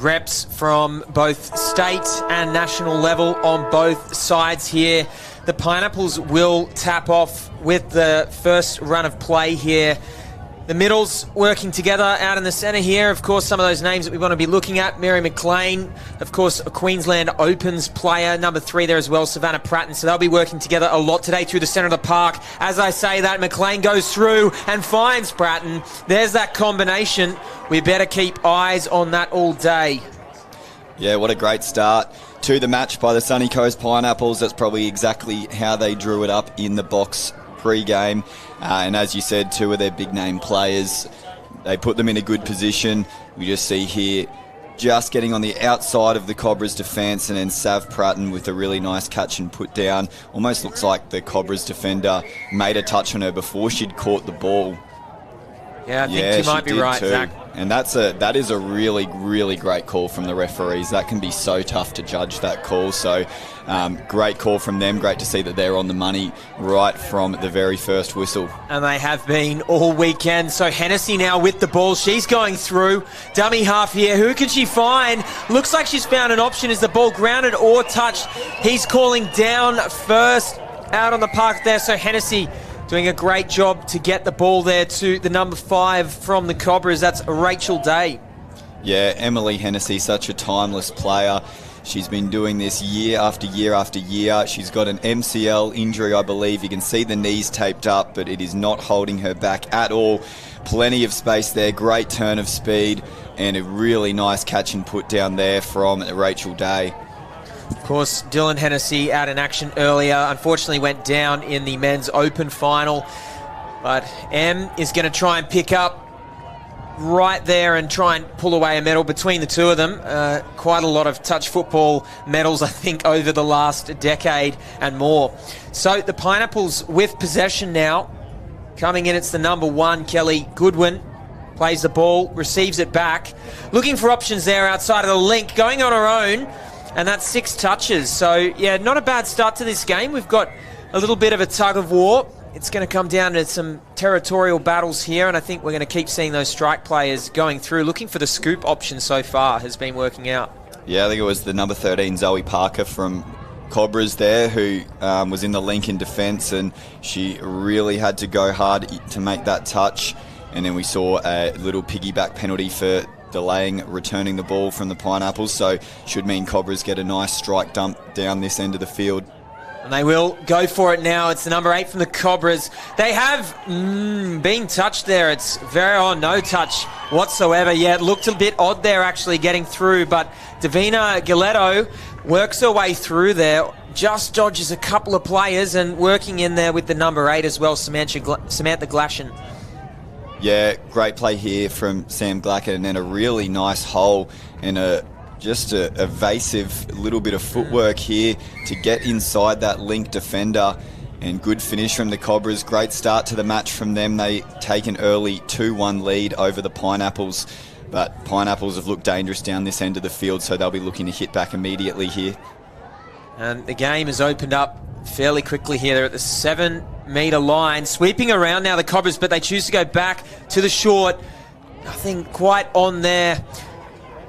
reps from both state and national level on both sides here. The Pineapples will tap off with the first run of play here. The middles working together out in the centre here. Of course, some of those names that we want to be looking at. Mary McLean, of course, a Queensland Opens player. Number 3 there as well, Savannah Pratton. So they'll be working together a lot today through the centre of the park. As I say that, McLean goes through and finds Pratton. There's that combination. We better keep eyes on that all day. Yeah, what a great start to the match by the Sunny Coast Pineapples. That's probably exactly how they drew it up in the box pre-game. And as you said, 2 of their big-name players, they put them in a good position. We just see here just getting on the outside of the Cobras defence, and then Sav Pratton with a really nice catch and put down. Almost looks like the Cobras defender made a touch on her before she'd caught the ball. Yeah, I think you might be right, too. Zach. And that is a really, really great call from the referees. That can be so tough to judge, that call. So great call from them. Great to see that they're on the money right from the very first whistle. And they have been all weekend. So Hennessy now with the ball. She's going through. Dummy half here. Who can she find? Looks like she's found an option. Is the ball grounded or touched? He's calling down first out on the park there. So Hennessy doing a great job to get the ball there to the number 5 from the Cobras. That's Rachel Day. Yeah, Emily Hennessy, such a timeless player. She's been doing this year after year after year. She's got an MCL injury, I believe. You can see the knees taped up, but it is not holding her back at all. Plenty of space there, great turn of speed, and a really nice catch and put down there from Rachel Day. Of course, Dylan Hennessy out in action earlier. Unfortunately went down in the men's open final. But Em is going to try and pick up right there and try and pull away a medal between the two of them. Quite a lot of touch football medals, I think, over the last decade and more. So the Pineapples with possession now. Coming in, it's the number 1, Kelly Goodwin. Plays the ball, receives it back. Looking for options there outside of the link. Going on her own. And that's 6 touches. So, yeah, not a bad start to this game. We've got a little bit of a tug of war. It's going to come down to some territorial battles here, and I think we're going to keep seeing those strike players going through. Looking for the scoop option so far has been working out. Yeah, I think it was the number 13, Zoe Parker from Cobras there, who was in the link in defence, and she really had to go hard to make that touch. And then we saw a little piggyback penalty for delaying returning the ball from the Pineapples, so should mean Cobras get a nice strike dump down this end of the field. And they will go for it now. It's the number 8 from the Cobras. They have been touched there. It's no touch whatsoever. Yeah, it looked a bit odd there actually getting through, but Davina Galetto works her way through there, just dodges a couple of players, and working in there with the number 8 as well, Samantha Glashan. Yeah, great play here from Sam Glacken, and then a really nice hole and just a evasive little bit of footwork here to get inside that link defender, and good finish from the Cobras. Great start to the match from them. They take an early 2-1 lead over the Pineapples, but Pineapples have looked dangerous down this end of the field, so they'll be looking to hit back immediately here. And the game has opened up fairly quickly here. They're at the 7-metre line, sweeping around now the Cobras, but they choose to go back to the short. Nothing quite on there.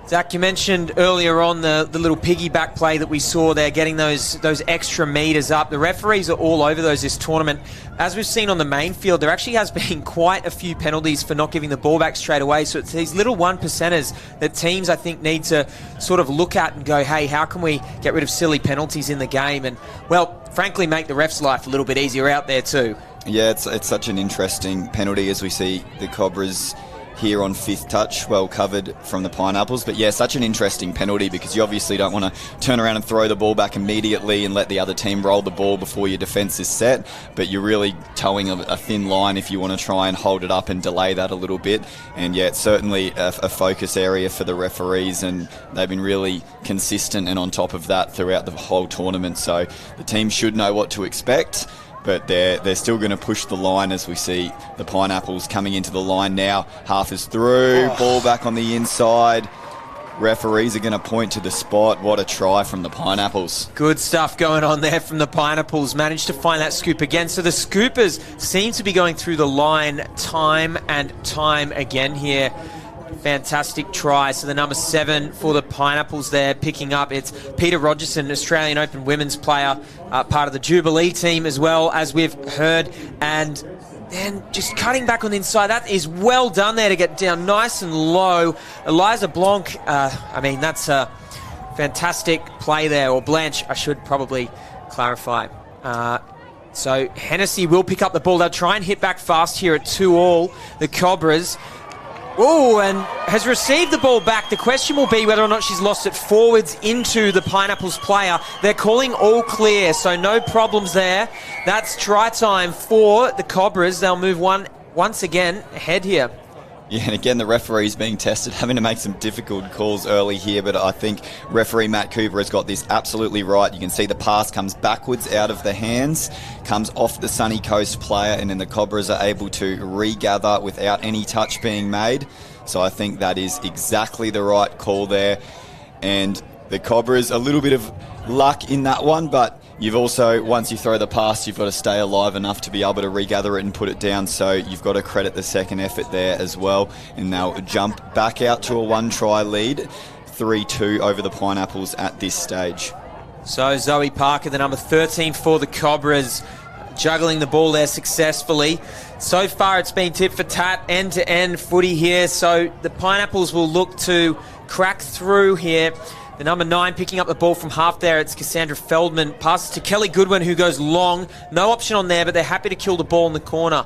Zach, you mentioned earlier on the little piggyback play that we saw there, getting those extra metres up. The referees are all over those this tournament. As we've seen on the main field, there actually has been quite a few penalties for not giving the ball back straight away. So it's these little 1%ers that teams, I think, need to sort of look at and go, hey, how can we get rid of silly penalties in the game? And, well, frankly, make the ref's life a little bit easier out there too. Yeah, it's such an interesting penalty as we see the Cobras here on 5th touch, well covered from the Pineapples. But yeah, such an interesting penalty, because you obviously don't want to turn around and throw the ball back immediately and let the other team roll the ball before your defence is set, but you're really towing a thin line if you want to try and hold it up and delay that a little bit. And yeah, it's certainly a focus area for the referees, and they've been really consistent and on top of that throughout the whole tournament, so the team should know what to expect. But they're still going to push the line, as we see the Pineapples coming into the line now. Half is through, ball back on the inside. Referees are going to point to the spot. What a try from the Pineapples. Good stuff going on there from the Pineapples. Managed to find that scoop again. So the scoopers seem to be going through the line time and time again here. Fantastic try. So the number 7 for the Pineapples there, picking up. It's Peter Rogerson, Australian Open women's player, part of the Jubilee team as well, as we've heard. And then just cutting back on the inside. That is well done there to get down nice and low. Eliza Blanc, that's a fantastic play there. Or Blanche, I should probably clarify. So Hennessy will pick up the ball. They'll try and hit back fast here at 2-all. The Cobras. Oh, and has received the ball back. The question will be whether or not she's lost it forwards into the Pineapples player. They're calling all clear, so no problems there. That's try time for the Cobras. They'll move once again ahead here. Yeah, and again, the referee's being tested, having to make some difficult calls early here, but I think referee Matt Cooper has got this absolutely right. You can see the pass comes backwards out of the hands, comes off the Sunny Coast player, and then the Cobras are able to regather without any touch being made. So I think that is exactly the right call there. And the Cobras, a little bit of luck in that one, but you've also, once you throw the pass, you've got to stay alive enough to be able to regather it and put it down. So you've got to credit the second effort there as well. And they'll jump back out to a 1-try lead, 3-2 over the Pineapples at this stage. So Zoe Parker, the number 13 for the Cobras, juggling the ball there successfully. So far it's been tit for tat, end-to-end footy here. So the Pineapples will look to crack through here. The number 9 picking up the ball from half there. It's Cassandra Feldman. Passes to Kelly Goodwin, who goes long. No option on there, but they're happy to kill the ball in the corner.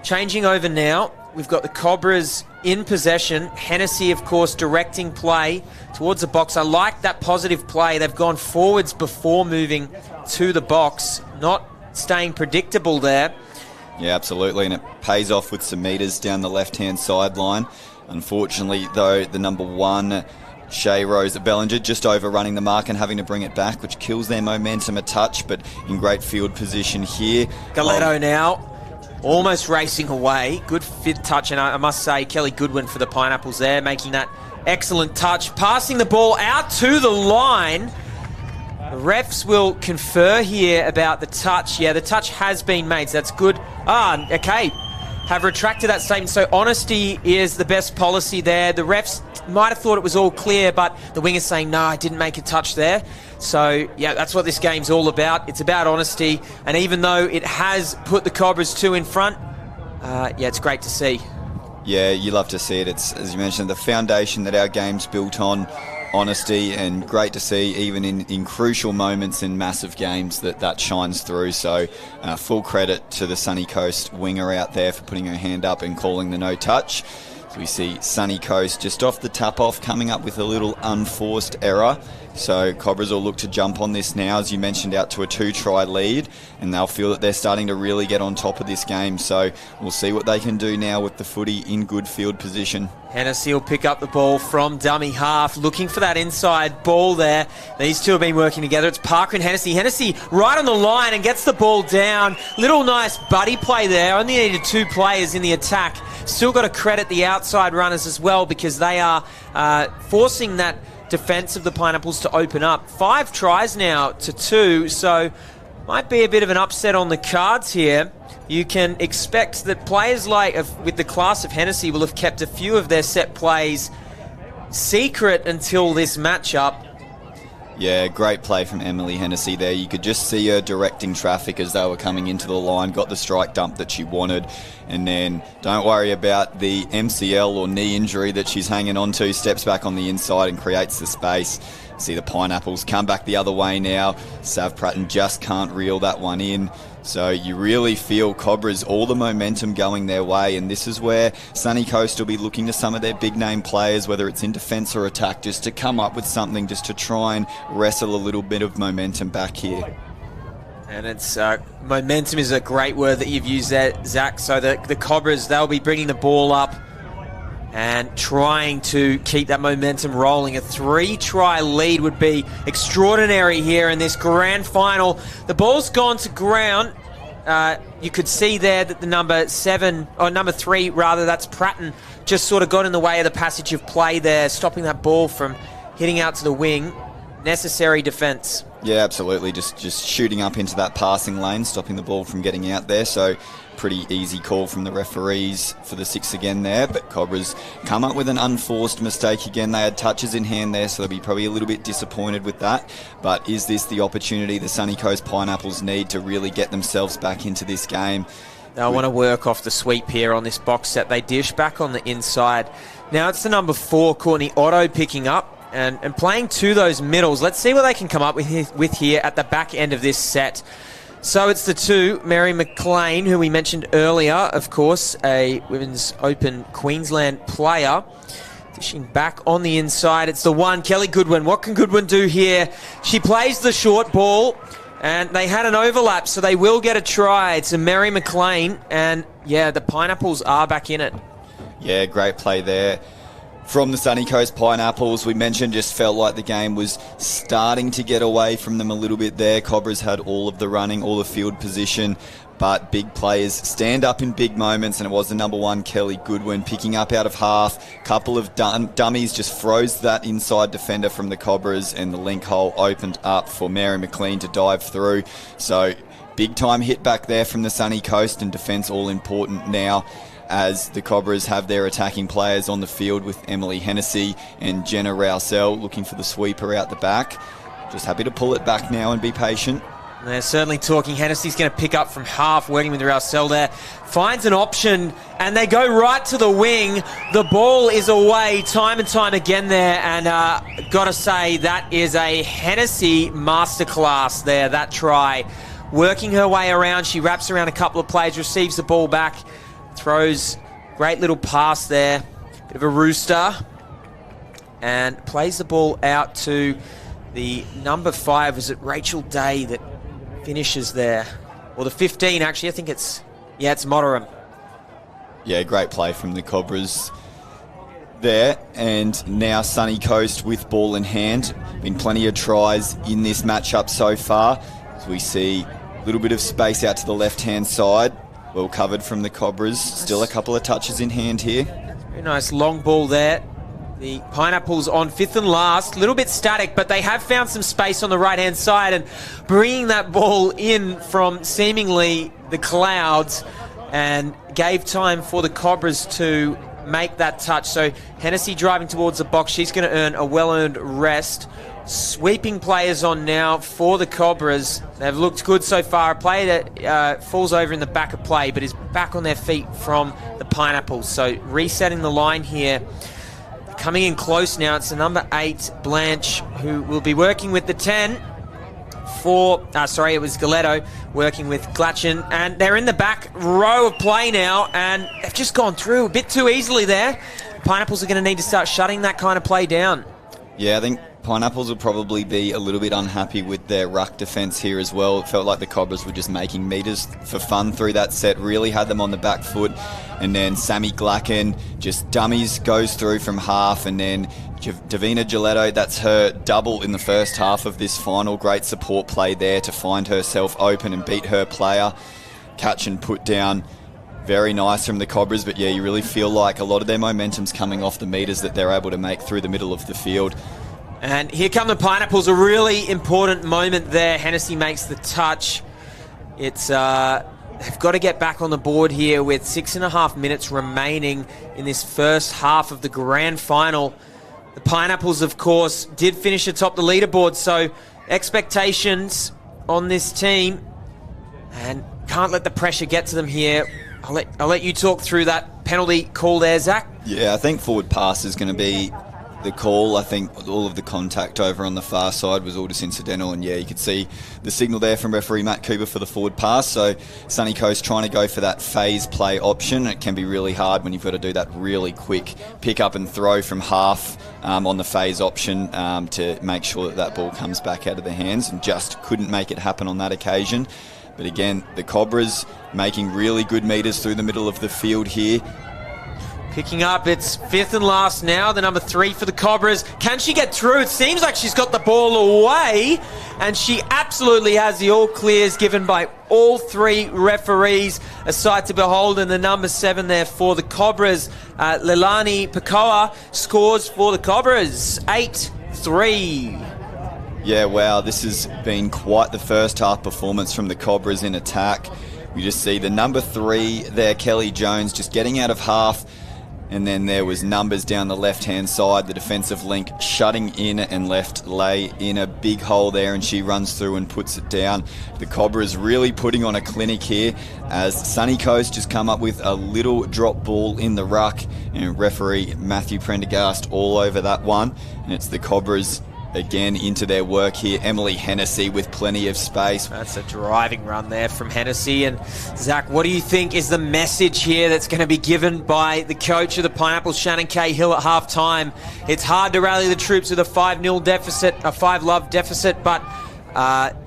Changing over now. We've got the Cobras in possession. Hennessy, of course, directing play towards the box. I like that positive play. They've gone forwards before moving to the box. Not staying predictable there. Yeah, absolutely. And it pays off with some metres down the left-hand sideline. Unfortunately, though, the number 1... Shea Rose Bellinger just overrunning the mark and having to bring it back, which kills their momentum a touch, but in great field position here. Galetto now almost racing away. Good fit touch, and I must say Kelly Goodwin for the Pineapples there, making that excellent touch. Passing the ball out to the line. The refs will confer here about the touch. Yeah, the touch has been made, so that's good. Okay. Have retracted that statement. So honesty is the best policy there. The refs might have thought it was all clear, but the winger's saying, no, I didn't make a touch there. So, yeah, that's what this game's all about. It's about honesty. And even though it has put the Cobras 2 in front, it's great to see. Yeah, you love to see it. It's, as you mentioned, the foundation that our game's built on, honesty, and great to see even in crucial moments in massive games that shines through. So full credit to the Sunny Coast winger out there for putting her hand up and calling the no touch. So we see Sunny Coast just off the tap off, coming up with a little unforced error. So Cobras will look to jump on this now, as you mentioned, out to a 2-try lead, and they'll feel that they're starting to really get on top of this game. So we'll see what they can do now with the footy in good field position. Hennessy will pick up the ball from dummy half, looking for that inside ball there. These two have been working together. It's Parker and Hennessy. Hennessy right on the line and gets the ball down. Little nice buddy play there. Only needed 2 players in the attack. Still got to credit the outside runners as well, because they are forcing that defence of the Pineapples to open up. 5 tries now to 2, so might be a bit of an upset on the cards here. You can expect that players with the class of Hennessy will have kept a few of their set plays secret until this matchup. Yeah, great play from Emily Hennessy there. You could just see her directing traffic as they were coming into the line, got the strike dump that she wanted, and then don't worry about the MCL or knee injury that she's hanging on to, steps back on the inside and creates the space. See the Pineapples come back the other way now. Sav Pratton just can't reel that one in. So you really feel Cobras, all the momentum going their way, and this is where Sunny Coast will be looking to some of their big name players, whether it's in defence or attack, just to come up with something, just to try and wrestle a little bit of momentum back here. And it's momentum is a great word that you've used there, Zach. So the Cobras, they'll be bringing the ball up and trying to keep that momentum rolling. A 3-try lead would be extraordinary here in this grand final. The ball's gone to ground. You could see there that the number 3 rather, that's Pratton, just sort of got in the way of the passage of play there, stopping that ball from hitting out to the wing. Necessary defence. Yeah, absolutely. Just shooting up into that passing lane, stopping the ball from getting out there. So pretty easy call from the referees for the 6 again there. But Cobras come up with an unforced mistake again. They had touches in hand there, so they'll be probably a little bit disappointed with that. But is this the opportunity the Sunny Coast Pineapples need to really get themselves back into this game? They'll want to work off the sweep here on this box set. They dish back on the inside. Now it's the number 4, Courtney Otto, picking up and playing to those middles. Let's see what they can come up with here at the back end of this set. So it's the 2, Mary McLean, who we mentioned earlier, of course, a Women's Open Queensland player. Dishing back on the inside. It's the 1, Kelly Goodwin. What can Goodwin do here? She plays the short ball, and they had an overlap, so they will get a try. It's a Mary McLean, and yeah, the Pineapples are back in it. Yeah, great play there from the Sunny Coast Pineapples. We mentioned just felt like the game was starting to get away from them a little bit there. Cobras had all of the running, all the field position, but big players stand up in big moments, and it was the number 1, Kelly Goodwin, picking up out of half. Couple of dummies just froze that inside defender from the Cobras, and the link hole opened up for Mary McLean to dive through. So big time hit back there from the Sunny Coast, and defence all important now, as the Cobras have their attacking players on the field with Emily Hennessy and Jenna Rousell looking for the sweeper out the back. Just happy to pull it back now and be patient. They're certainly talking. Hennessy's going to pick up from half, working with Rousell there. Finds an option, and they go right to the wing. The ball is away time and time again there, and got to say, that is a Hennessy masterclass there, that try. Working her way around, she wraps around a couple of players, receives the ball back, throws, great little pass there, bit of a rooster, and plays the ball out to the number 5. Was it Rachel Day that finishes there? Or the 15, actually. I think it's Motteram. Yeah, great play from the Cobras there. And now Sunny Coast with ball in hand. Been plenty of tries in this matchup so far. As we see a little bit of space out to the left-hand side. Well covered from the Cobras. Still a couple of touches in hand here. Very nice long ball there. The Pineapples on 5th and last. A little bit static, but they have found some space on the right-hand side, and bringing that ball in from seemingly the clouds, and gave time for the Cobras to make that touch. So Hennessy driving towards the box. She's going to earn a well-earned rest. Sweeping players on now for the Cobras. They've looked good so far. A player that falls over in the back of play, but is back on their feet from the Pineapples. So resetting the line here. Coming in close now. It's the number 8, Blanche, who will be working with the 10. It was Galetto working with Glatchen. And they're in the back row of play now, and they've just gone through a bit too easily there. Pineapples are going to need to start shutting that kind of play down. Yeah, I think Pineapples will probably be a little bit unhappy with their ruck defence here as well. It felt like the Cobras were just making metres for fun through that set, really had them on the back foot. And then Sammy Glacken just dummies, goes through from half, and then Davina Giletto, that's her double in the first half of this final. Great support play there to find herself open and beat her player. Catch and put down. Very nice from the Cobras, but yeah, you really feel like a lot of their momentum's coming off the metres that they're able to make through the middle of the field. And here come the Pineapples, a really important moment there. Hennessy makes the touch. It's they've got to get back on the board here with 6.5 minutes remaining in this first half of the grand final. The Pineapples, of course, did finish atop the leaderboard, so expectations on this team, and can't let the pressure get to them here. I'll let you talk through that penalty call there, Zach. Yeah, I think forward pass is going to be the call. I think all of the contact over on the far side was all just incidental, and yeah, you could see the signal there from referee Matt Cooper for the forward pass. So Sunny Coast trying to go for that phase play option. It can be really hard when you've got to do that really quick pick up and throw from half on the phase option to make sure that that ball comes back out of their hands, and just couldn't make it happen on that occasion. But again, the Cobras making really good metres through the middle of the field here. Picking up, it's 5th and last now, the number 3 for the Cobras. Can she get through? It seems like she's got the ball away, and she absolutely has. The all clears given by all 3 referees. A sight to behold, and the number 7 there for the Cobras. Leilani Pakoa scores for the Cobras, 8-3. Yeah, wow, this has been quite the first half performance from the Cobras in attack. You just see the number 3 there, Kelly Jones, just getting out of half. And then there was numbers down the left-hand side, the defensive link shutting in and left Lay in a big hole there, and she runs through and puts it down. The Cobras really putting on a clinic here as Sunny Coast just come up with a little drop ball in the ruck, and referee Matthew Prendergast all over that one. And it's the Cobras again into their work here. Emily Hennessy with plenty of space. That's a driving run there from Hennessy. And Zach, what do you think is the message here that's going to be given by the coach of the Pineapples, Shannon Cahill, at halftime? It's hard to rally the troops with a 5-0 deficit, a 5-love deficit, but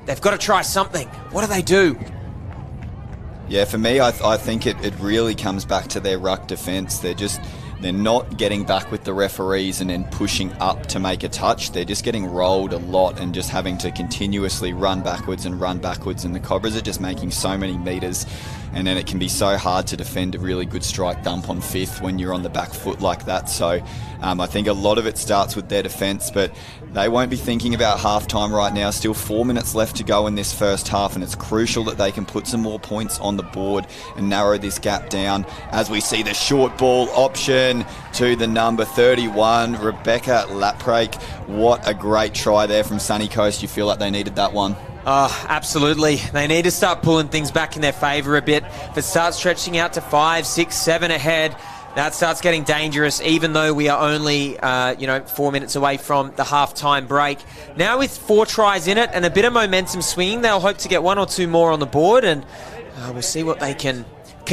they've got to try something. What do they do? Yeah, for me, I think it really comes back to their ruck defence. They're not getting back with the referees and then pushing up to make a touch. They're just getting rolled a lot and just having to continuously run backwards. And the Cobras are just making so many metres, and then it can be so hard to defend a really good strike dump on 5th when you're on the back foot like that. So I think a lot of it starts with their defence, but they won't be thinking about halftime right now. Still 4 minutes left to go in this first half, and it's crucial that they can put some more points on the board and narrow this gap down as we see the short ball option to the number 31, Rebecca Laprake. What a great try there from Sunny Coast. You feel like they needed that one? Oh, absolutely. They need to start pulling things back in their favour a bit. If it starts stretching out to 5, 6, 7 ahead, that starts getting dangerous, even though we are only 4 minutes away from the half-time break. Now with 4 tries in it and a bit of momentum swinging, they'll hope to get 1 or 2 more on the board, and we'll see what they can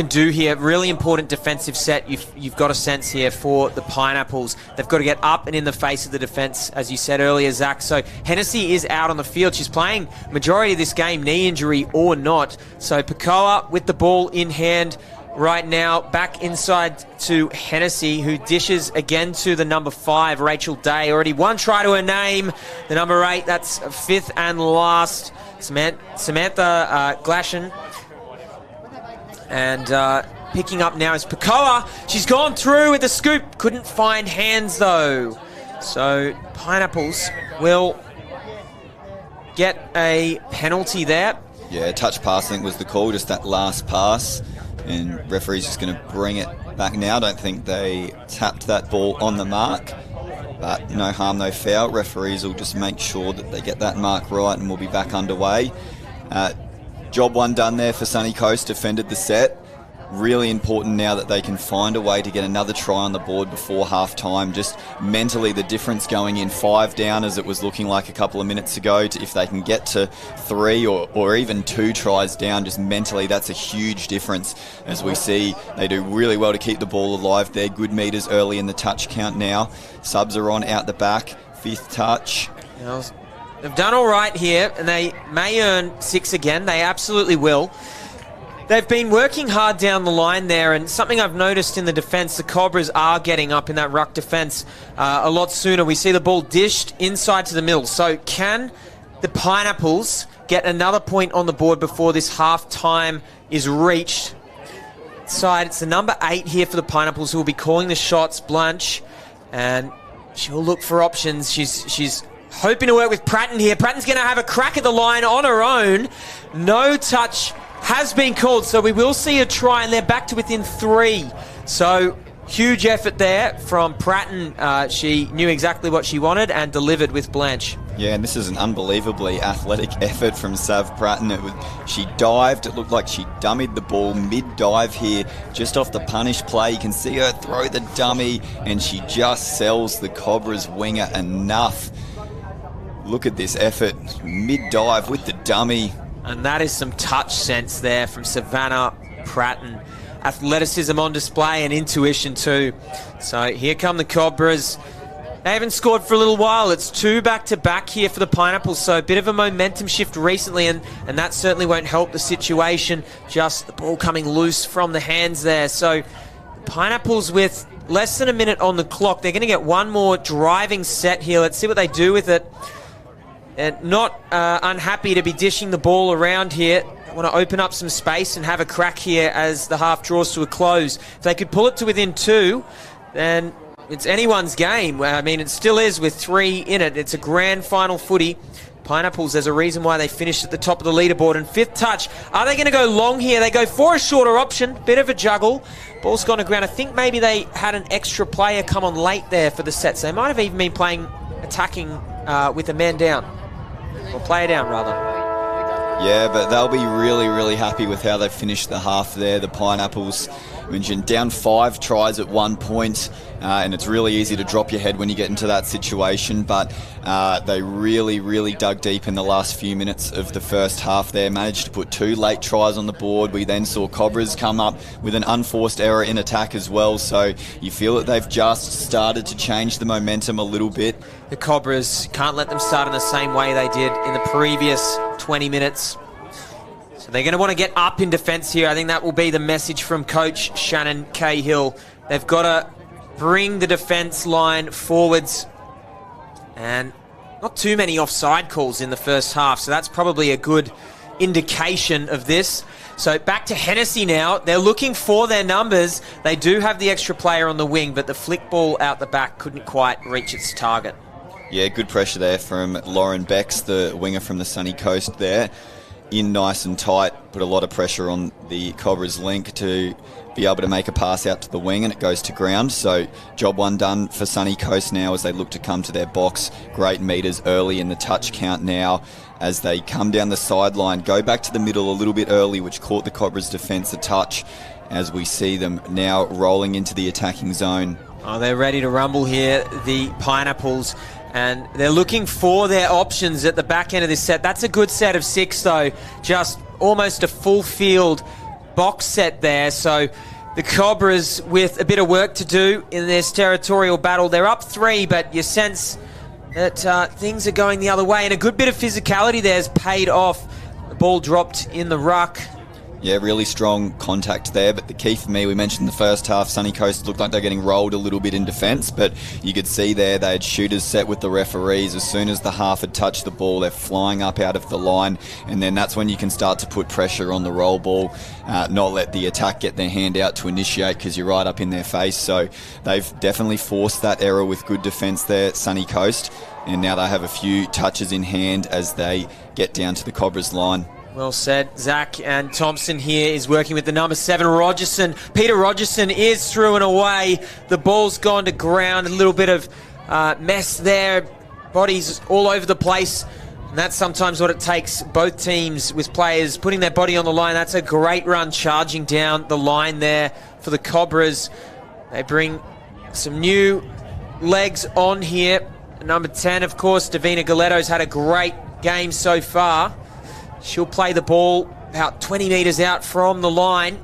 do here. Really important defensive set you've got a sense here for the Pineapples. They've got to get up and in the face of the defence, as you said earlier, Zach. So Hennessy is out on the field. She's playing majority of this game, knee injury or not. So Pakoa with the ball in hand right now, back inside to Hennessy, who dishes again to the number 5, Rachel Day. Already 1 try to her name. The number 8, that's 5th and last, Samantha Glashan. And picking up now is Pakoa. She's gone through with the scoop. Couldn't find hands, though. So Pineapples will get a penalty there. Yeah, touch pass, I think, was the call, just that last pass. And referee's just going to bring it back now. I don't think they tapped that ball on the mark. But no harm, no foul. Referees will just make sure that they get that mark right, and we'll be back underway. Job 1 done there for Sunny Coast, defended the set. Really important now that they can find a way to get another try on the board before half-time. Just mentally, the difference going in 5 down, as it was looking like a couple of minutes ago, to if they can get to 3 or even 2 tries down, just mentally, that's a huge difference. As we see, they do really well to keep the ball alive. They're good meters early in the touch count now. Subs are on out the back, 5th touch. They've done all right here, and they may earn 6 again. They absolutely will. They've been working hard down the line there, and something I've noticed in the defence, the Cobras are getting up in that ruck defence a lot sooner. We see the ball dished inside to the middle. So can the Pineapples get another point on the board before this half-time is reached? Side, it's the number 8 here for the Pineapples who will be calling the shots, Blanche, and she'll look for options. She's hoping to work with Pratton here. Pratton's going to have a crack at the line on her own. No touch has been called, so we will see a try, and they're back to within 3. So huge effort there from Pratton. She knew exactly what she wanted and delivered with Blanche. Yeah, and this is an unbelievably athletic effort from Sav Pratton. She dived. It looked like she dummied the ball mid-dive here, just off the punish play. You can see her throw the dummy, and she just sells the Cobras winger enough. Look at this effort, mid-dive with the dummy. And that is some touch sense there from Savannah Pratton. Athleticism on display and intuition too. So here come the Cobras. They haven't scored for a little while. It's 2 back-to-back here for the Pineapples, so a bit of a momentum shift recently, and that certainly won't help the situation. Just the ball coming loose from the hands there. So the Pineapples with less than a minute on the clock. They're going to get 1 more driving set here. Let's see what they do with it. And not unhappy to be dishing the ball around here. I want to open up some space and have a crack here as the half draws to a close. If they could pull it to within 2, then it's anyone's game. I mean, it still is with 3 in it. It's a grand final footy. Pineapples, there's a reason why they finished at the top of the leaderboard. And fifth touch, are they going to go long here? They go for a shorter option, bit of a juggle. Ball's gone to ground. I think maybe they had an extra player come on late there for the sets. They might have even been playing, attacking with a man down. Or player down, rather. Yeah, but they'll be really, really happy with how they finished the half there. The Pineapples mentioned down 5 tries at one point, and it's really easy to drop your head when you get into that situation, but they really, really dug deep in the last few minutes of the first half there, managed to put 2 late tries on the board. We then saw Cobras come up with an unforced error in attack as well, so you feel that they've just started to change the momentum a little bit. The Cobras can't let them start in the same way they did in the previous 20 minutes. So they're going to want to get up in defence here. I think that will be the message from Coach Shannon Cahill. They've got to bring the defence line forwards. And not too many offside calls in the first half, so that's probably a good indication of this. So back to Hennessy now. They're looking for their numbers. They do have the extra player on the wing, but the flick ball out the back couldn't quite reach its target. Yeah, good pressure there from Lauren Becks, the winger from the sunny coast there. In nice and tight, put a lot of pressure on the Cobras link to be able to make a pass out to the wing, and it goes to ground. So job one done for Sunny Coast now as they look to come to their box. Great meters early in the touch count now as they come down the sideline, go back to the middle a little bit early, which caught the Cobras defence a touch, as we see them now rolling into the attacking zone. Oh, they're ready to rumble here, the Pineapples. And they're looking for their options at the back end of this set. That's a good set of 6, though. Just almost a full field box set there. So the Cobras with a bit of work to do in this territorial battle. They're up 3, but you sense that things are going the other way. And a good bit of physicality there has paid off. The ball dropped in the ruck. Yeah, really strong contact there, but the key for me, we mentioned the first half, Sunny Coast looked like they're getting rolled a little bit in defence, but you could see there they had shooters set with the referees. As soon as the half had touched the ball, they're flying up out of the line, and then that's when you can start to put pressure on the roll ball, not let the attack get their hand out to initiate because you're right up in their face. So they've definitely forced that error with good defence there, Sunny Coast, and now they have a few touches in hand as they get down to the Cobras line. Well said. Zach and Thompson here is working with the number 7, Rogerson. Peter Rogerson is through and away. The ball's gone to ground. A little bit of mess there. Bodies all over the place. And that's sometimes what it takes. Both teams with players putting their body on the line. That's a great run charging down the line there for the Cobras. They bring some new legs on here. Number 10, of course, Davina Galetto's had a great game so far. She'll play the ball about 20 metres out from the line.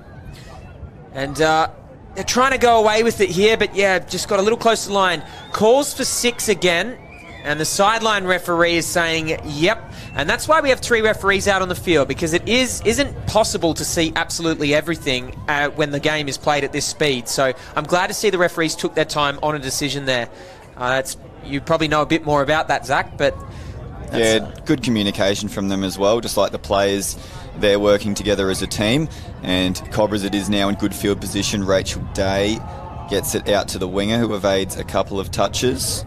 And they're trying to go away with it here, but yeah, just got a little close to the line. Calls for 6 again, and the sideline referee is saying, yep. And that's why we have 3 referees out on the field, because it isn't possible to see absolutely everything when the game is played at this speed. So I'm glad to see the referees took their time on a decision there. You probably know a bit more about that, Zach, but... Yeah, good communication from them as well, just like the players, they're working together as a team. And Cobras, it is now in good field position. Rachel Day gets it out to the winger, who evades a couple of touches.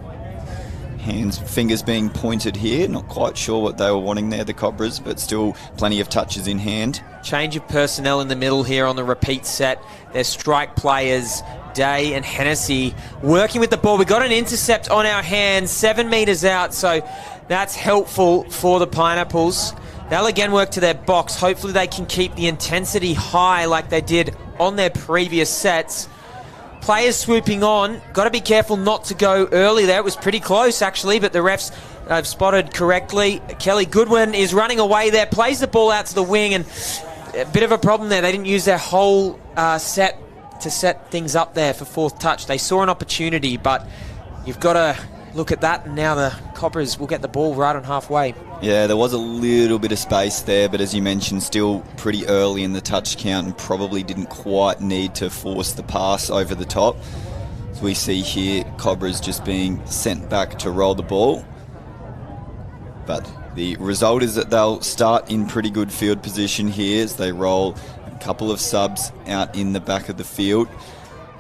Fingers being pointed here. Not quite sure what they were wanting there, the Cobras, but still plenty of touches in hand. Change of personnel in the middle here on the repeat set. Their strike players, Day and Hennessy, working with the ball. We got an intercept on our hands, 7 metres out, so that's helpful for the Pineapples. They'll again work to their box. Hopefully they can keep the intensity high like they did on their previous sets. Players swooping on. Got to be careful not to go early there. It was pretty close, actually, but the refs have spotted correctly. Kelly Goodwin is running away there, plays the ball out to the wing, and a bit of a problem there. They didn't use their whole set to set things up there for 4th touch. They saw an opportunity, but you've got to look at that, and now the Cobras will get the ball right on halfway. Yeah, there was a little bit of space there, but as you mentioned, still pretty early in the touch count and probably didn't quite need to force the pass over the top. As we see here, Cobras just being sent back to roll the ball. But the result is that they'll start in pretty good field position here as they roll a couple of subs out in the back of the field.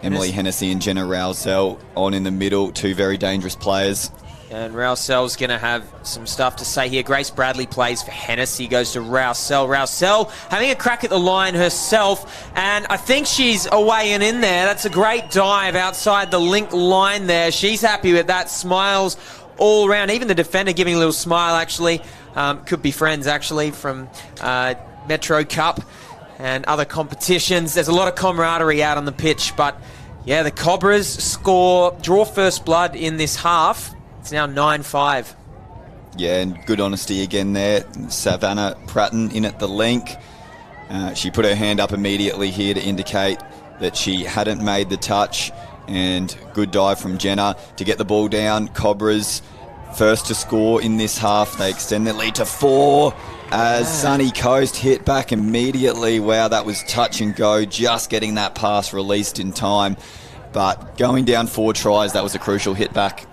Emily Hennessy and Jenna Rousell on in the middle, 2 very dangerous players. And Roussell's going to have some stuff to say here. Grace Bradley plays for Hennessy, goes to Roussell. Roussell having a crack at the line herself, and I think she's away and in there. That's a great dive outside the link line there. She's happy with that, smiles all around. Even the defender giving a little smile, actually. Could be friends, actually, from Metro Cup and other competitions. There's a lot of camaraderie out on the pitch, but yeah, the Cobras draw first blood in this half. It's now 9-5. Yeah, and good honesty again there. Savannah Pratton in at the link. She put her hand up immediately here to indicate that she hadn't made the touch, and good dive from Jenna to get the ball down. Cobras first to score in this half. They extend their lead to 4 as Sunny Coast hit back immediately. Wow, that was touch and go, just getting that pass released in time. But going down 4 tries, that was a crucial hit back.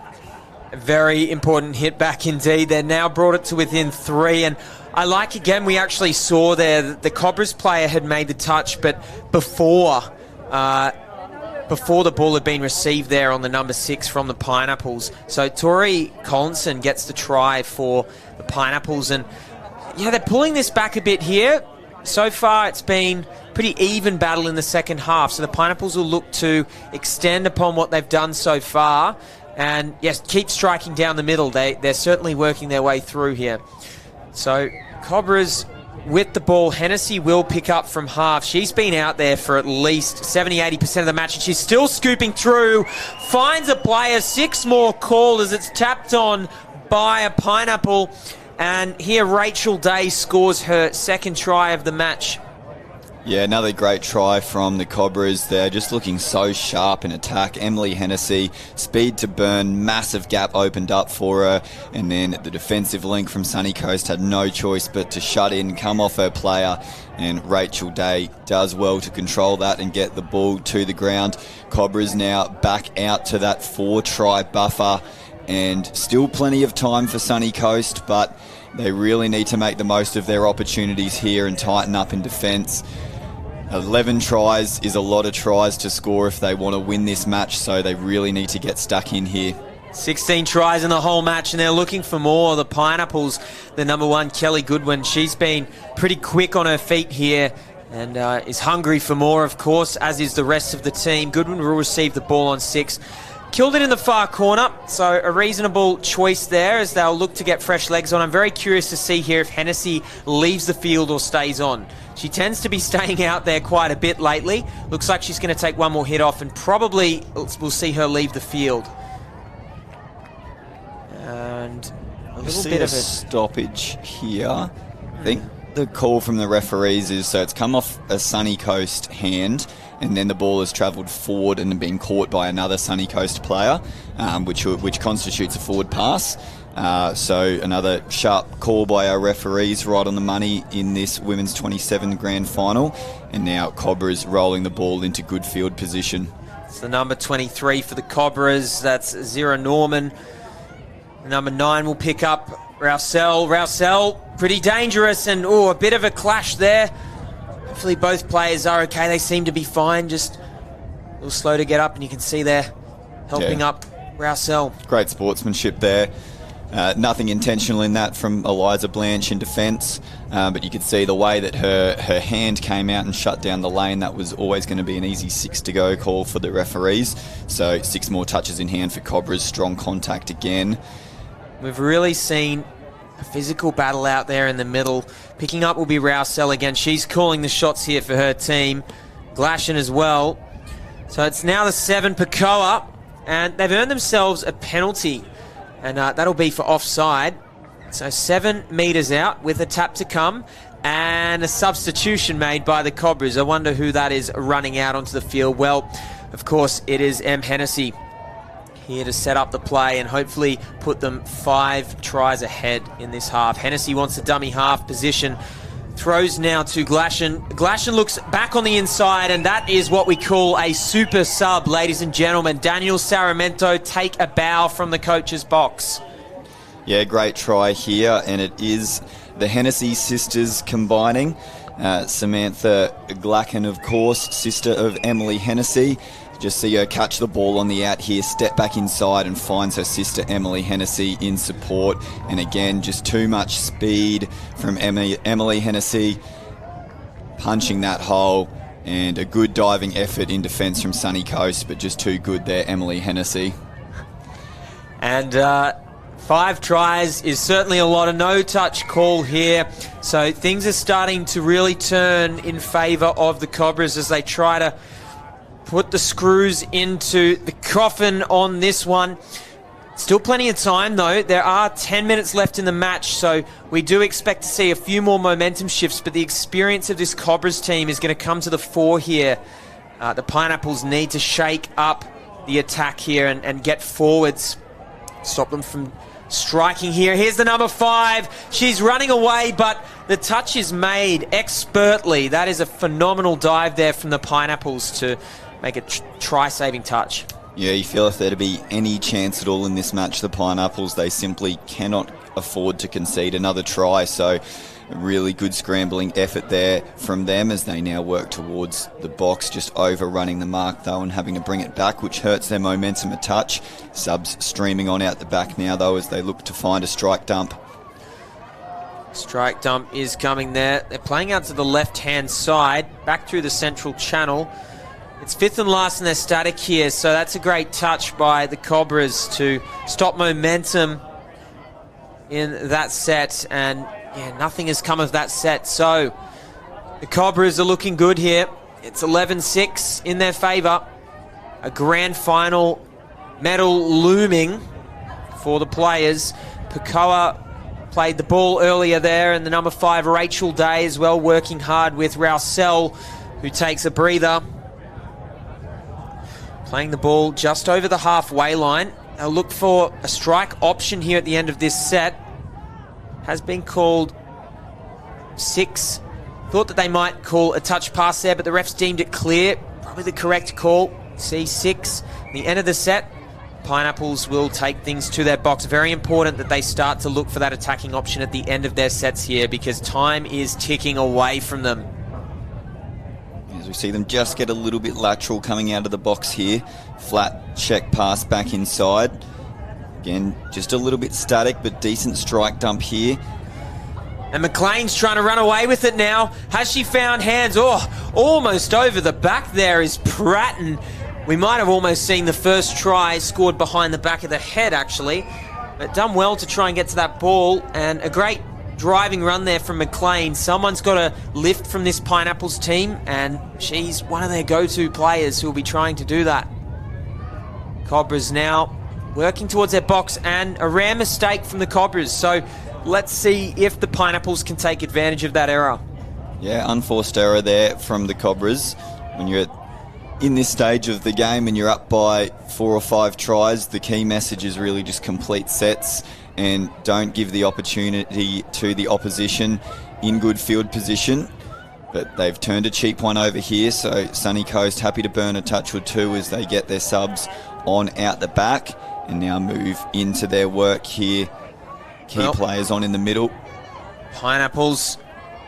A very important hit back indeed. They're now brought it to within 3, and I like, again, we actually saw there that the Cobras player had made the touch, but before the ball had been received there on the number 6 from the Pineapples. So Tori Collinson gets the try for the Pineapples, and yeah, they're pulling this back a bit here. So far it's been pretty even battle in the second half, so the Pineapples will look to extend upon what they've done so far and yes, keep striking down the middle. They're certainly working their way through here. So Cobras with the ball. Hennessy will pick up from half. She's been out there for at least 70-80% of the match, and she's still scooping through. Finds a player. 6 more called as it's tapped on by a Pineapple. And here Rachel Day scores her second try of the match. Yeah, another great try from the Cobras. They're just looking so sharp in attack. Emily Hennessy, speed to burn, massive gap opened up for her, and then the defensive link from Sunny Coast had no choice but to shut in, come off her player, and Rachel Day does well to control that and get the ball to the ground. Cobras now back out to that 4-try buffer, and still plenty of time for Sunny Coast, but they really need to make the most of their opportunities here and tighten up in defence. 11 tries is a lot of tries to score if they want to win this match, so they really need to get stuck in here. 16 tries in the whole match, and they're looking for more. The Pineapples, the number 1, Kelly Goodwin, she's been pretty quick on her feet here and is hungry for more, of course, as is the rest of the team. Goodwin will receive the ball on 6. Killed it in the far corner, so a reasonable choice there as they'll look to get fresh legs on. I'm very curious to see here if Hennessy leaves the field or stays on. She tends to be staying out there quite a bit lately. Looks like she's going to take one more hit off, and probably we'll see her leave the field. And a little bit of a stoppage here. I think the call from the referees is so it's come off a Sunny Coast hand, and then the ball has travelled forward and been caught by another Sunny Coast player, which constitutes a forward pass. So another sharp call by our referees, right on the money in this Women's 27 Grand Final. And now Cobras rolling the ball into good field position. It's the number 23 for the Cobras. That's Zira Norman. Number 9 will pick up Roussell. Roussell, pretty dangerous, and a bit of a clash there. Hopefully both players are okay. They seem to be fine, just a little slow to get up, and you can see they're helping up Roussell. Great sportsmanship there. Nothing intentional in that from Eliza Blanche in defence, but you could see the way that her hand came out and shut down the lane. That was always going to be an easy 6 to go call for the referees. So 6 more touches in hand for Cobras. Strong contact again. We've really seen a physical battle out there in the middle. Picking up will be Roussell again. She's calling the shots here for her team. Glashan as well. So it's now the 7 Pacoa, and they've earned themselves a penalty. And that'll be for offside. So 7 metres out with a tap to come. And a substitution made by the Cobras. I wonder who that is running out onto the field. Well, of course, it is M. Hennessy here to set up the play and hopefully put them 5 tries ahead in this half. Hennessy wants a dummy half position. Throws now to Glashan. Glashan looks back on the inside, and that is what we call a super sub, ladies and gentlemen. Daniel Saramento take a bow from the coach's box. Yeah, great try here, and it is the Hennessy sisters combining. Samantha Glacken, of course, sister of Emily Hennessy. Just see her catch the ball on the out here, step back inside and finds her sister Emily Hennessy in support. And again, just too much speed from Emily Hennessy, punching that hole, and a good diving effort in defence from Sunny Coast, but just too good there, Emily Hennessy. And 5 tries is certainly a lot. Of no-touch call here. So things are starting to really turn in favour of the Cobras as they try to put the screws into the coffin on this one. Still plenty of time, though. There are 10 minutes left in the match, so we do expect to see a few more momentum shifts, but the experience of this Cobras team is going to come to the fore here. The Pineapples need to shake up the attack here and get forwards. Stop them from striking here. Here's the number 5. She's running away, but the touch is made expertly. That is a phenomenal dive there from the Pineapples to make a try-saving touch. Yeah, you feel if there to be any chance at all in this match, the Pineapples, they simply cannot afford to concede another try. So a really good scrambling effort there from them as they now work towards the box, just overrunning the mark though and having to bring it back, which hurts their momentum a touch. Subs streaming on out the back now though as they look to find a strike dump. Strike dump is coming there. They're playing out to the left-hand side, back through the central channel. It's 5th and last in their static here, so that's a great touch by the Cobras to stop momentum in that set. And yeah, nothing has come of that set. So the Cobras are looking good here. It's 11-6 in their favour. A grand final medal looming for the players. Pakoa played the ball earlier there, and the number 5, Rachel Day, as well, working hard with Rousel, who takes a breather. Playing the ball just over the halfway line. They'll look for a strike option here at the end of this set. Has been called 6. Thought that they might call a touch pass there, but the refs deemed it clear. Probably the correct call. C6. The end of the set, Pineapples will take things to their box. Very important that they start to look for that attacking option at the end of their sets here because time is ticking away from them. As we see them just get a little bit lateral coming out of the box here. Flat check pass back inside. Again, just a little bit static, but decent strike dump here. And McLean's trying to run away with it now. Has she found hands? Oh, almost over the back there is Pratton. We might have almost seen the first try scored behind the back of the head, actually. But done well to try and get to that ball. And a great driving run there from McLean. Someone's got to lift from this Pineapples team, and she's one of their go-to players who will be trying to do that. Cobras now working towards their box, and a rare mistake from the Cobras. So let's see if the Pineapples can take advantage of that error. Yeah, unforced error there from the Cobras. When you're in this stage of the game and you're up by 4 or 5 tries, the key message is really just complete sets and don't give the opportunity to the opposition in good field position. But they've turned a cheap one over here, so Sunny Coast happy to burn a touch or two as they get their subs on out the back and now move into their work here. Key players on in the middle. Pineapples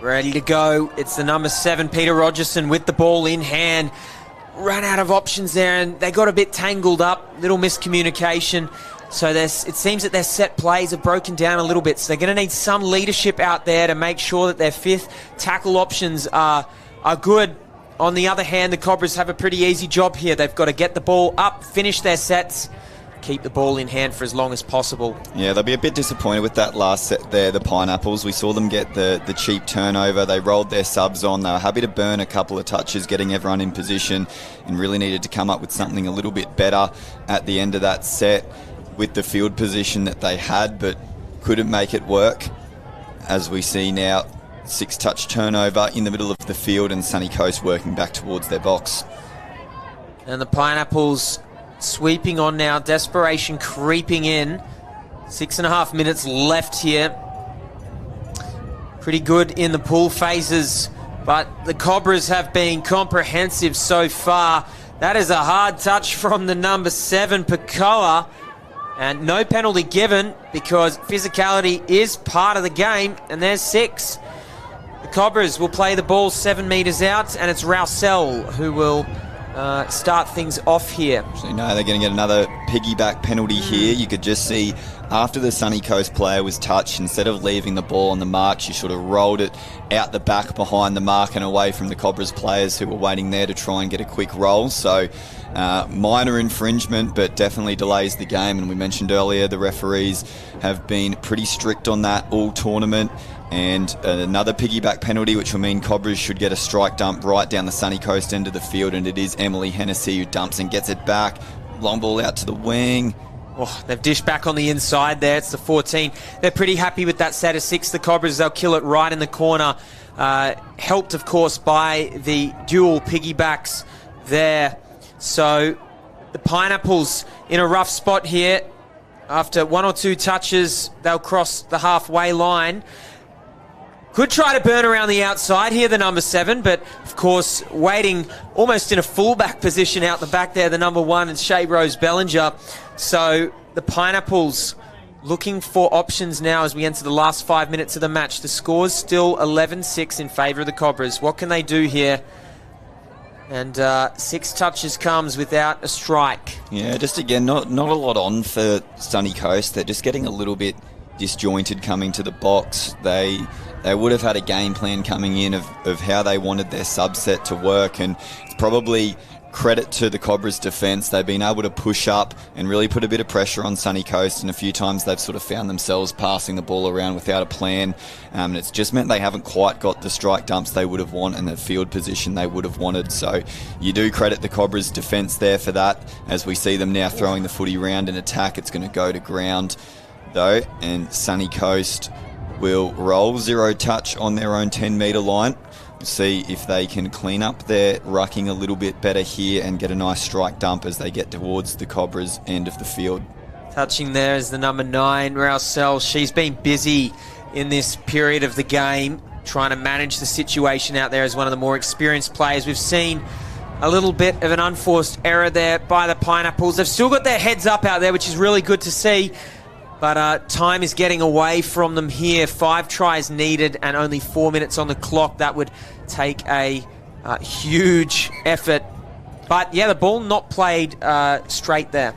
ready to go. It's the number 7, Peter Rogerson, with the ball in hand. Ran out of options there and they got a bit tangled up. Little miscommunication. So it seems that their set plays are broken down a little bit. So they're going to need some leadership out there to make sure that their 5th tackle options are good. On the other hand, the Cobras have a pretty easy job here. They've got to get the ball up, finish their sets, keep the ball in hand for as long as possible. Yeah, they'll be a bit disappointed with that last set there, the Pineapples. We saw them get the cheap turnover. They rolled their subs on. They were happy to burn a couple of touches, getting everyone in position, and really needed to come up with something a little bit better at the end of that set with the field position that they had, but couldn't make it work. As we see now, 6-touch turnover in the middle of the field and Sunny Coast working back towards their box. And the Pineapples sweeping on now, desperation creeping in. 6.5 minutes left here. Pretty good in the pool phases, but the Cobras have been comprehensive so far. That is a hard touch from the number 7, Pakoa. And no penalty given because physicality is part of the game, and there's 6. The Cobras will play the ball 7 metres out, and it's Rousel who will start things off here. So they're going to get another piggyback penalty here. You could just see after the Sunny Coast player was touched, instead of leaving the ball on the mark, she sort of rolled it out the back behind the mark and away from the Cobras players who were waiting there to try and get a quick roll. So minor infringement, but definitely delays the game. And we mentioned earlier the referees have been pretty strict on that all tournament. And another piggyback penalty, which will mean Cobras should get a strike dump right down the Sunny Coast end of the field, and it is Emily Hennessy who dumps and gets it back. Long ball out to the wing. Oh, they've dished back on the inside there. It's the 14. They're pretty happy with that set of 6. The Cobras, they'll kill it right in the corner. Helped, of course, by the dual piggybacks there. So the Pineapples in a rough spot here. After 1 or 2 touches, they'll cross the halfway line. Could try to burn around the outside here, the number 7, but of course waiting almost in a fullback position out the back there, the number 1 is Shea Rose Bellinger. So the Pineapples looking for options now as we enter the last 5 minutes of the match. The score's still 11-6 in favour of the Cobras. What can they do here? And 6 touches comes without a strike. Yeah, just again, not a lot on for Sunny Coast. They're just getting a little bit disjointed coming to the box. They would have had a game plan coming in of how they wanted their subset to work, and it's probably credit to the Cobras defence. They've been able to push up and really put a bit of pressure on Sunny Coast, and a few times they've sort of found themselves passing the ball around without a plan, and it's just meant they haven't quite got the strike dumps they would have wanted and the field position they would have wanted. So you do credit the Cobras defence there for that. As we see them now throwing the footy round in attack, it's going to go to ground though, and Sunny Coast will roll 0 touch on their own 10-metre line. We'll see if they can clean up their rucking a little bit better here and get a nice strike dump as they get towards the Cobras end of the field. Touching there is the number 9, Rousel. She's been busy in this period of the game trying to manage the situation out there as one of the more experienced players. We've seen a little bit of an unforced error there by the Pineapples. They've still got their heads up out there, which is really good to see. But time is getting away from them here. 5 tries needed and only 4 minutes on the clock. That would take a huge effort. But yeah, the ball not played straight there.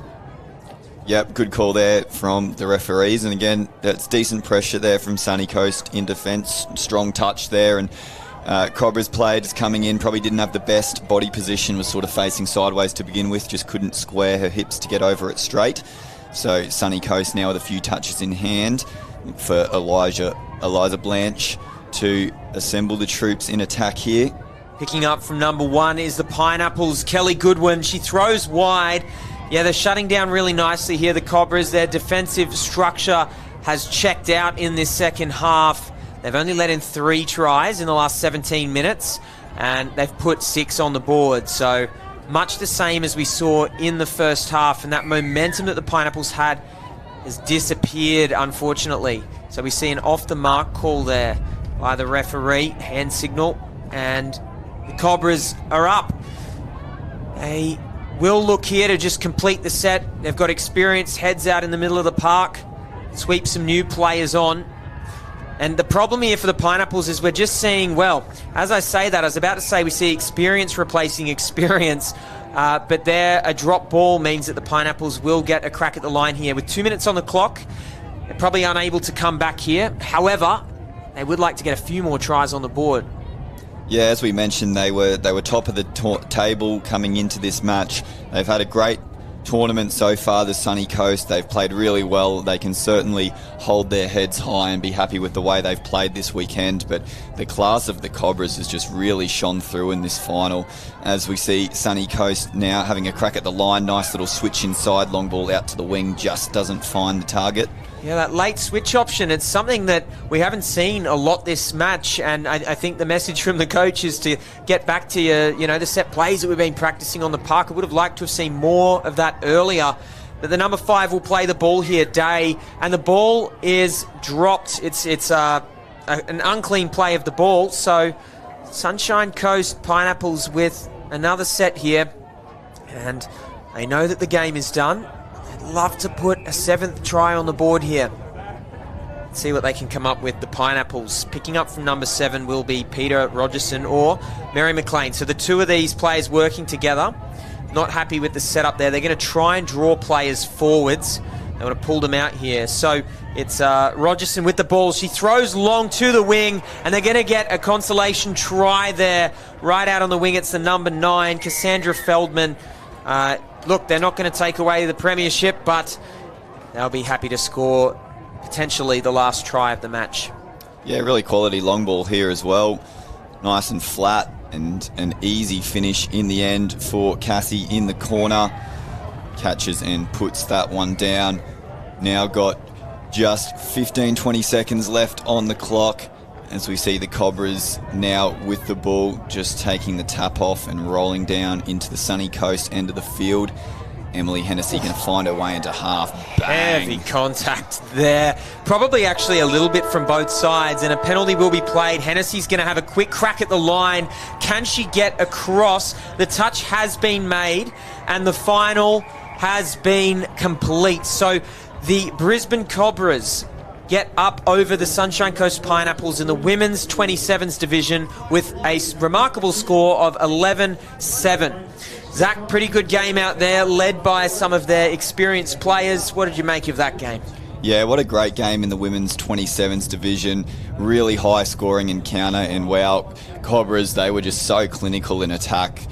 Yep, good call there from the referees. And again, that's decent pressure there from Sunny Coast in defence. Strong touch there. And Cobras player just coming in, probably didn't have the best body position, was sort of facing sideways to begin with, just couldn't square her hips to get over it straight. So Sunny Coast now with a few touches in hand for Eliza Blanche to assemble the troops in attack here. Picking up from number 1 is the Pineapples, Kelly Goodwin. She throws wide. Yeah, they're shutting down really nicely here, the Cobras. Their defensive structure has checked out in this second half. They've only let in 3 tries in the last 17 minutes, and they've put 6 on the board. So much the same as we saw in the first half, and that momentum that the Pineapples had has disappeared, unfortunately. So we see an off-the-mark call there by the referee, hand signal, and the Cobras are up. They will look here to just complete the set. They've got experienced heads out in the middle of the park, sweep some new players on. And the problem here for the Pineapples is we're just seeing, well, as I say that, I was about to say we see experience replacing experience, but there a drop ball means that the Pineapples will get a crack at the line here. With 2 minutes on the clock, they're probably unable to come back here. However, they would like to get a few more tries on the board. Yeah, as we mentioned, they were top of the table coming into this match. They've had a great tournament so far, the Sunny Coast. They've played really well. They can certainly hold their heads high and be happy with the way they've played this weekend, but the class of the Cobras has just really shone through in this final. As we see Sunny Coast now having a crack at the line, nice little switch inside, long ball out to the wing, just doesn't find the target. Yeah, that late switch option, it's something that we haven't seen a lot this match, and I think the message from the coach is to get back to the set plays that we've been practicing on the park. I would have liked to have seen more of that earlier. But the number 5 will play the ball here, Day, and the ball is dropped. It's an unclean play of the ball, so Sunshine Coast Pineapples with another set here, and they know that the game is done. Love to put a 7th try on the board here. see what they can come up with. The Pineapples picking up from number 7 will be Peter Rogerson or Mary McLean. So the two of these players working together. Not happy with the setup there. They're going to try and draw players forwards. They want to pull them out here. So it's Rogerson with the ball. She throws long to the wing, and they're going to get a consolation try there. Right out on the wing, it's the number 9, Cassandra Feldman. Look, they're not going to take away the premiership, but they'll be happy to score potentially the last try of the match. Yeah, really quality long ball here as well. Nice and flat, and an easy finish in the end for Cassie in the corner. Catches and puts that one down. Now got just 15-20 seconds left on the clock as we see the Cobras now with the ball, just taking the tap off and rolling down into the sunny coast end of the field. Emily Hennessy going to find her way into half. Bang. Heavy contact there. Probably actually a little bit from both sides, and a penalty will be played. Hennessy's going to have a quick crack at the line. Can she get across? The touch has been made, and the final has been complete. So the Brisbane Cobras get up over the Sunshine Coast Pineapples in the women's 27s division with a remarkable score of 11-7. Zach, pretty good game out there, led by some of their experienced players. What did you make of that game? Yeah, what a great game in the women's 27s division. Really high scoring encounter, and wow, Cobras, they were just so clinical in attack.